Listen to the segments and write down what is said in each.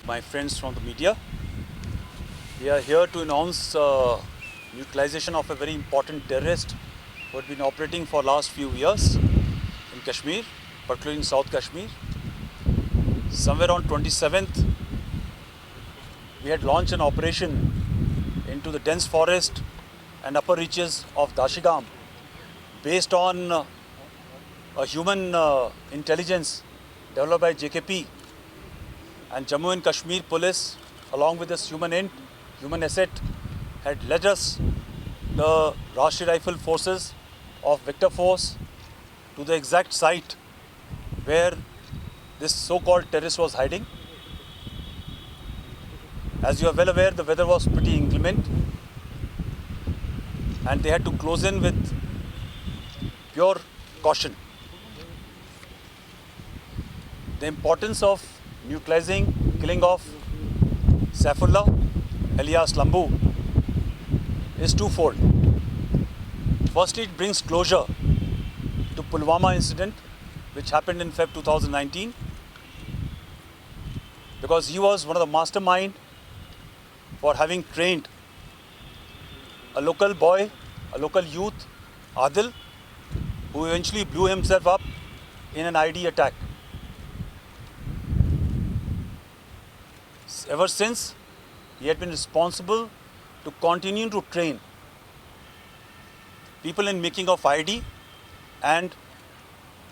my friends from the media. We are here to announce neutralization of a very important terrorist who had been operating for last few years in Kashmir, particularly in South Kashmir. Somewhere on 27th, we had launched an operation into the dense forest and upper reaches of Dashigam based on a human intelligence developed by JKP and Jammu and Kashmir police, along with this human asset, had led us, the Rashtriya Rifle Forces of Victor Force, to the exact site where this so-called terrorist was hiding. As you are well aware, the weather was pretty inclement and they had to close in with pure caution. The importance of neutralizing, killing of Saifullah alias Lambu is twofold. Firstly, it brings closure to Pulwama incident, which happened in Feb 2019, because he was one of the mastermind for having trained a local boy, a local youth, Adil, who eventually blew himself up in an ID attack. Ever since, he had been responsible to continue to train people in making of ID and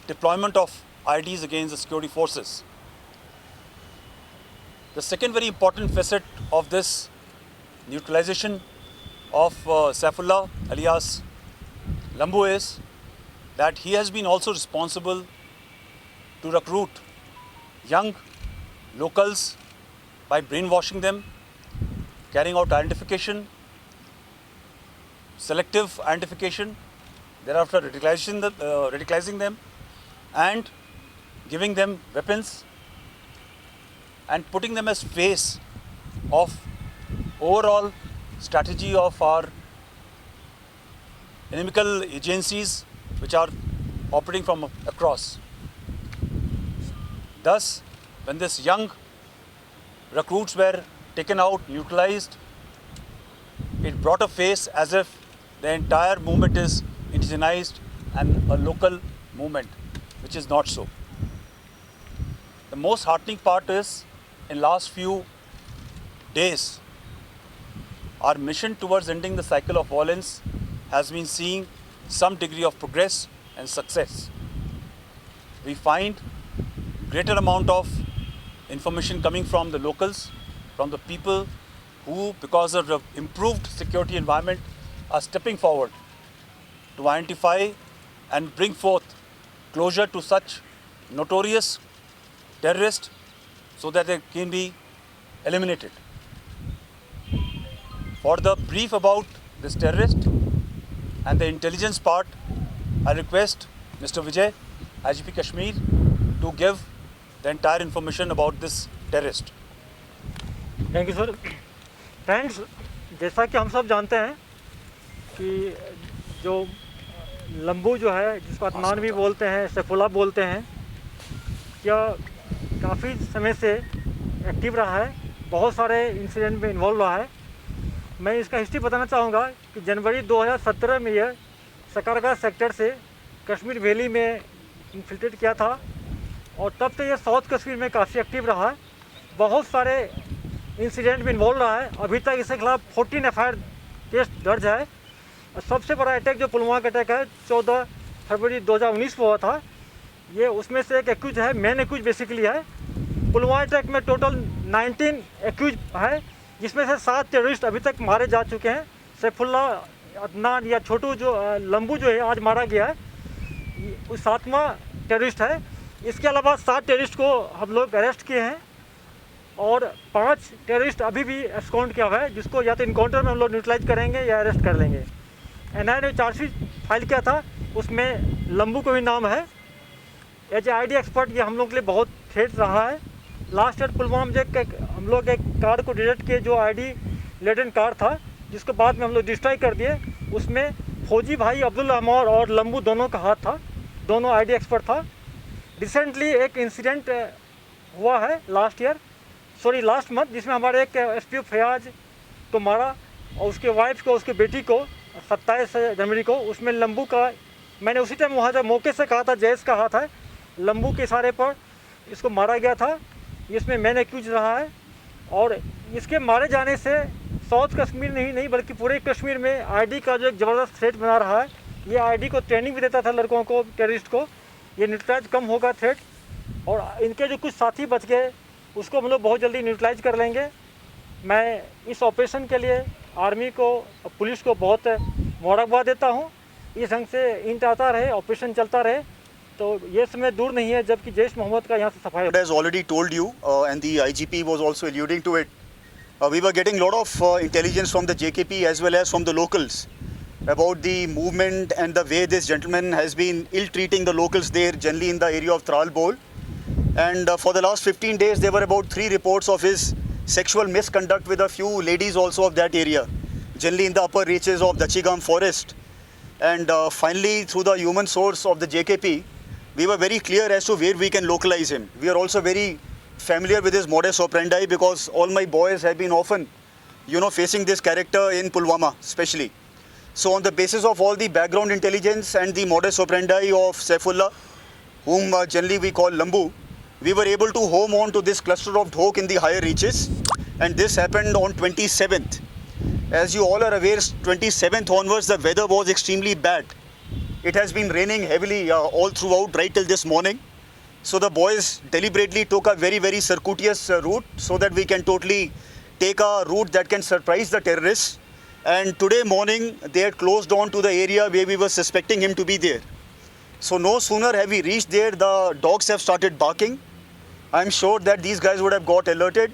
deployment of IDs against the security forces. The second very important facet of this neutralization of Saifullah alias Lambu is that he has been also responsible to recruit young locals by brainwashing them, carrying out identification, selective identification, thereafter radicalizing them and giving them weapons and putting them as face of overall strategy of our inimical agencies which are operating from across. Thus, when this young recruits were taken out, neutralized, it brought a face as if the entire movement is indigenized and a local movement, which is not so. The most heartening part is, in last few days, our mission towards ending the cycle of violence has been seeing some degree of progress and success. We find greater amount of information coming from the locals, from the people who, because of the improved security environment, are stepping forward to identify and bring forth closure to such notorious terrorists so that they can be eliminated. For the brief about this terrorist and the intelligence part, I request Mr. Vijay, IGP Kashmir, to give the entire information about this terrorist. Thank you sir. Friends, जैसा कि हम सब जानते हैं कि जो लंबू जो है, जिसको अदनान भी बोलते हैं, सैफुल्लाह बोलते हैं, यह काफ़ी समय से एक्टिव रहा है, बहुत सारे इंसिडेंट में इन्वॉल्व रहा है। मैं इसका हिस्ट्री बताना चाहूँगा कि जनवरी 2017 में यह सकरगा सेक्टर से कश्मीर वैली में इन्फिल्ट्रेट किया था और तब से यह साउथ कश्मीर में काफ़ी एक्टिव रहा है, बहुत सारे इंसिडेंट में इन्वॉल्व रहा है। अभी तक इसके खिलाफ 14 एफआईआर केस दर्ज है। सबसे बड़ा अटैक जो पुलवामा का अटैक है 14 फरवरी 2019 को हुआ था, ये उसमें से एक एक्यूज है, मेन एक्यूज बेसिकली है। पुलवामा अटैक में टोटल 19 एक्यूज है, जिसमें से 7 टेररिस्ट अभी तक मारे जा चुके हैं। सैफुल्लाह, अदनान या छोटू जो लंबू जो है आज मारा गया है, वो 7वां टेररिस्ट है। इसके अलावा 7 टेररिस्ट को हम लोग अरेस्ट किए हैं और 5 टेररिस्ट अभी भी एब्सकॉन्ड किया हुआ है, जिसको या तो इनकाउंटर में हम लोग न्यूट्रलाइज करेंगे या अरेस्ट कर लेंगे। एनआईए ने चार्जशीट फाइल किया था, उसमें लंबू को भी नाम है। एज ए आईडी एक्सपर्ट ये हम लोग के लिए बहुत थ्रेट रहा है। लास्ट ईयर पुलवामा में हम लोग एक कार को डिटेक्ट किए जो आईडी लेडन कार था, जिसको बाद में हम लोग डिस्ट्रॉय कर दिए। उसमें फौजी भाई अब्दुल अमर और लंबू दोनों का हाथ था, दोनों आईडी एक्सपर्ट था। रिसेंटली एक इंसिडेंट हुआ है last year sorry last month, जिसमें हमारे एक एसपीओ फयाज को मारा और उसके वाइफ को, उसकी बेटी को 27 जनवरी को। उसमें लंबू का, मैंने उसी टाइम वहाँ से मौके से कहा था, जैस का हाथ है, लंबू के इशारे पर इसको मारा गया था। इसमें मैन एक्यूज रहा है और इसके मारे जाने से साउथ कश्मीर नहीं बल्कि पूरे कश्मीर में आईडी का जो एक ज़बरदस्त थ्रेट बना रहा है। ये आईडी को ट्रेनिंग भी देता था लड़कों को, टेररिस्ट को। ये न्यूट्रलाइज कम होगा थ्रेट, और इनके जो कुछ साथी बच गए उसको हम लोग बहुत जल्दी न्यूट्रलाइज कर लेंगे। मैं इस ऑपरेशन के लिए आर्मी को, पुलिस को बहुत मुबारकबाद देता हूँ। इस ढंग से इंट आता रहे, ऑपरेशन चलता रहे, तो ये समय दूर नहीं है जबकि जैश मोहम्मद का यहाँ से सफाई हो। Has already told you, and the IGP was also alluding to it. We were getting a lot of intelligence from the JKP as well as from the locals about the movement and the way this gentleman has been ill-treating the locals there, generally in the area of Tral Bol. And for the last 15 days, there were about 3 reports of his sexual misconduct with a few ladies also of that area, generally in the upper reaches of Dachigam forest. And finally, through the human source of the JKP, we were very clear as to where we can localize him. We are also very familiar with his modus operandi because all my boys have been often, facing this character in Pulwama especially. So on the basis of all the background intelligence and the modus operandi of Saifullah, whom generally we call Lambu, we were able to home on to this cluster of Dhok in the higher reaches, and this happened on 27th. As you all are aware, 27th onwards the weather was extremely bad. It has been raining heavily all throughout right till this morning. So the boys deliberately took a very, very circuitous route so that we can totally take a route that can surprise the terrorists. And today morning they had closed on to the area where we were suspecting him to be there. So no sooner have we reached there, the dogs have started barking. I'm sure that these guys would have got alerted.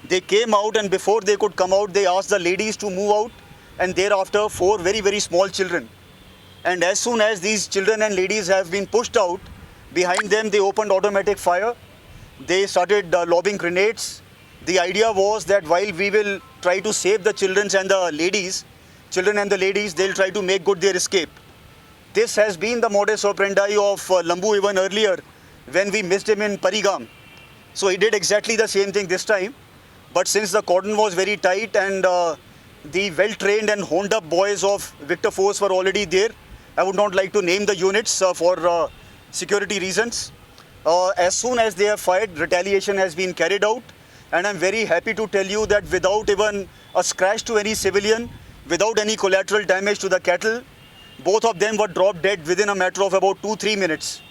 They came out, and before they could come out, they asked the ladies to move out, and thereafter 4 very, very small children. And as soon as these children and ladies have been pushed out, behind them they opened automatic fire. They started lobbing grenades. The idea was that while we will try to save the children and the ladies, they'll try to make good their escape. This has been the modus operandi of Lambu even earlier when we missed him in Parigam. So he did exactly the same thing this time. But since the cordon was very tight and the well-trained and honed-up boys of Victor Force were already there, I would not like to name the units for security reasons. As soon as they have fired, retaliation has been carried out. And I'm very happy to tell you that without even a scratch to any civilian, without any collateral damage to the cattle, both of them were dropped dead within a matter of about 2-3 minutes.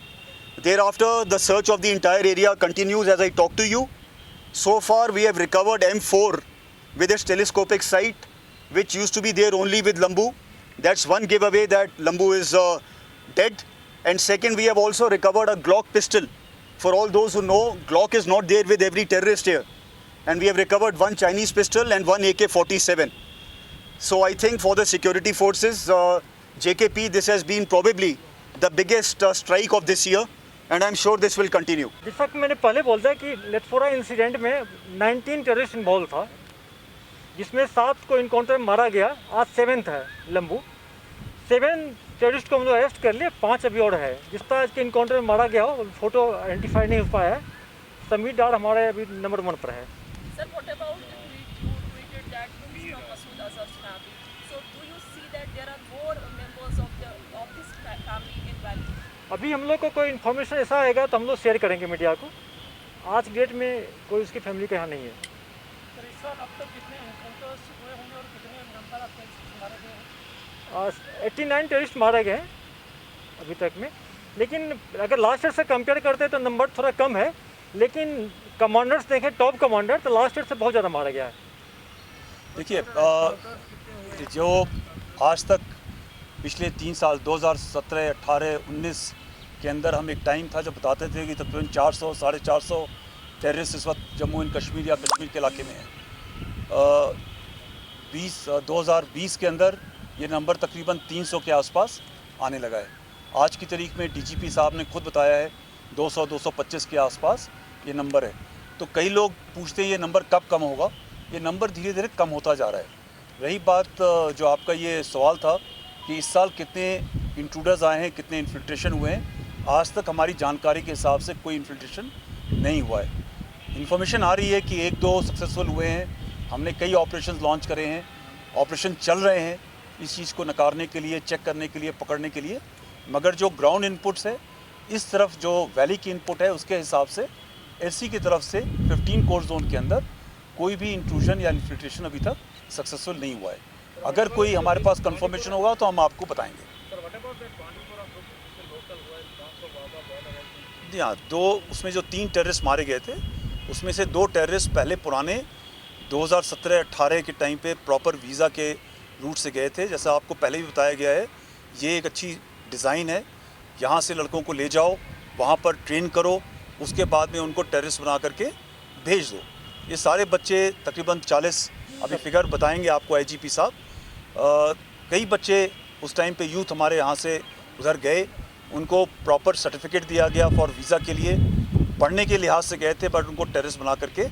Thereafter, the search of the entire area continues as I talk to you. So far, we have recovered M4 with its telescopic sight, which used to be there only with Lambu. That's one giveaway that Lambu is dead. And second, we have also recovered a Glock pistol. For all those who know, Glock is not there with every terrorist here. And we have recovered 1 Chinese pistol and 1 AK-47. So I think for the security forces, JKP, this has been probably the biggest strike of this year. And I'm sure this will continue. जैसा कि मैंने पहले बोल दिया कि लेटफोरा incident में 19 terrorist involve था, जिसमें 7 को इनकाउंटर में मारा गया। आज 7th है लंबू। 7 टेररिस्ट को हम लोग अरेस्ट कर लिए, 5 अभी और है। जिस तरह के इनकाउंटर में मारा गया हो, फोटो आइडेंटिफाई नहीं हो पाया है। समीर डार हमारे अभी नंबर 1 पर है। Sir, what about the tweet you tweeted that is from Masood Azhar's family? So do you see that there are more members of this family in Valley? अभी हम लोग को कोई इन्फॉर्मेशन ऐसा आएगा तो हम लोग शेयर करेंगे मीडिया को। आज डेट में कोई उसकी फैमिली का यहाँ नहीं है। सर इस साल अब तक कितने एनकाउंटर्स हुए होंगे और कितने नंबर आपके मारे गए हैं? 89 टेररिस्ट मारे गए हैं अभी तक में, लेकिन अगर लास्ट ईयर से कंपेयर करते हैं तो नंबर थोड़ा कम है। लेकिन कमांडर्स देखें, टॉप कमांडर, तो लास्ट ईयर से बहुत ज़्यादा मारा गया है। देखिए, जो आज तक पिछले 3 साल 2017, 18, 19 के अंदर हम एक टाइम था जब बताते थे कि तकरीबन 400, 450 टेररिस्ट इस वक्त जम्मू एंड कश्मीर या कश्मीर के इलाके में हैं। 2020 के अंदर ये नंबर तकरीबन 300 के आसपास आने लगा है। आज की तारीख में DGP साहब ने खुद बताया है 200-225 के आसपास ये नंबर है। तो कई लोग पूछते हैं ये नंबर कब कम होगा। ये नंबर धीरे धीरे कम होता जा रहा है। रही बात जो आपका ये सवाल था कि इस साल कितने इंट्रूडर्स आए हैं, कितने इन्फिल्ट्रेशन हुए हैं, आज तक हमारी जानकारी के हिसाब से कोई इन्फिल्ट्रेशन नहीं हुआ है। इन्फॉर्मेशन आ रही है कि 1-2 सक्सेसफुल हुए हैं। हमने कई ऑपरेशन लॉन्च करे हैं, ऑपरेशन चल रहे हैं इस चीज़ को नकारने के लिए, चेक करने के लिए, पकड़ने के लिए। मगर जो ग्राउंड इनपुट्स है, इस तरफ जो वैली की इनपुट है, उसके हिसाब से एलसी की तरफ से 15 कोर जोन के अंदर कोई भी इंट्रूजन या इन्फिल्ट्रेशन अभी तक सक्सेसफुल नहीं हुआ है। अगर कोई हमारे पास कंफर्मेशन होगा तो हम आपको बताएंगे। जी हाँ, 2 उसमें जो 3 टेररिस्ट मारे गए थे, उसमें से 2 टेररिस्ट पहले पुराने 2017-18 के टाइम पे प्रॉपर वीज़ा के रूट से गए थे। जैसा आपको पहले भी बताया गया है, ये एक अच्छी डिज़ाइन है। यहाँ से लड़कों को ले जाओ, वहाँ पर ट्रेन करो, उसके बाद में उनको टेररिस्ट बना करके भेज दो। ये सारे बच्चे तकरीबन 40, अभी फिगर बताएंगे आपको आईजीपी साहब। कई बच्चे उस टाइम पे यूथ हमारे यहाँ से उधर गए, उनको प्रॉपर सर्टिफिकेट दिया गया फॉर वीज़ा के लिए, पढ़ने के लिहाज से गए थे, बट उनको टेररिस्ट बना करके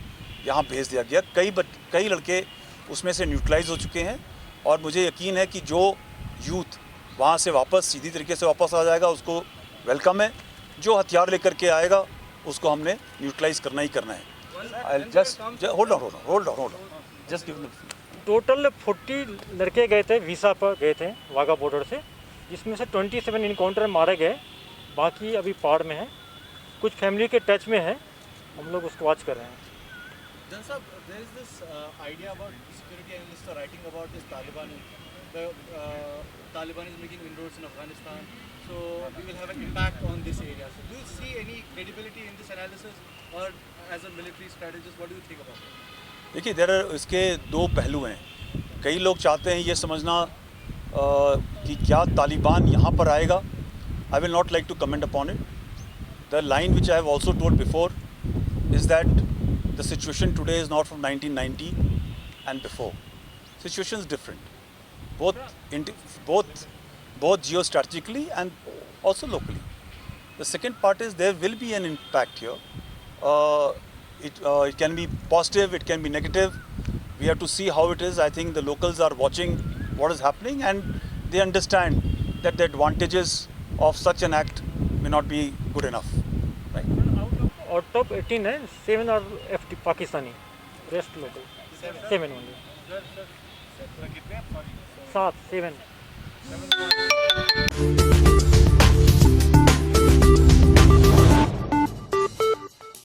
यहाँ भेज दिया गया। कई लड़के उसमें से न्यूट्रलाइज हो चुके हैं और मुझे यकीन है कि जो यूथ वहाँ से वापस सीधी तरीके से वापस आ जाएगा, उसको वेलकम है। जो हथियार लेकर के आएगा उसको हमने न्यूट्रलाइज करना ही करना है। Just hold on, just give me. Total 40 लड़के गए थे, वीसा पर गए थे वाघा बॉर्डर से, जिसमें से 27 इनकाउंटर मारे गए, बाकी अभी पहाड़ में हैं। कुछ फैमिली के टच में है, हम लोग उसको वॉच कर रहे हैं। Then sir, there is this idea about security analysts are writing about this Taliban. The Taliban is making inroads in Afghanistan, so we will have an impact on this area. So do you see any credibility in this analysis, or as a military strategist, what do you think about it? देखिए, इसके 2 पहलू हैं। कई लोग चाहते हैं ये समझना कि क्या तालिबान यहाँ पर आएगा। I will not like to comment upon it. The line which I have also told before is that the situation today is not from 1990 and before. Situation is different, both geostrategically and also locally. The second part is there will be an impact here. It can be positive, it can be negative. We have to see how it is. I think the locals are watching what is happening and they understand that the advantages of such an act may not be good enough. Right? Out of 18 है, 7 और FT Pakistani, rest local, 7 only, 7, 7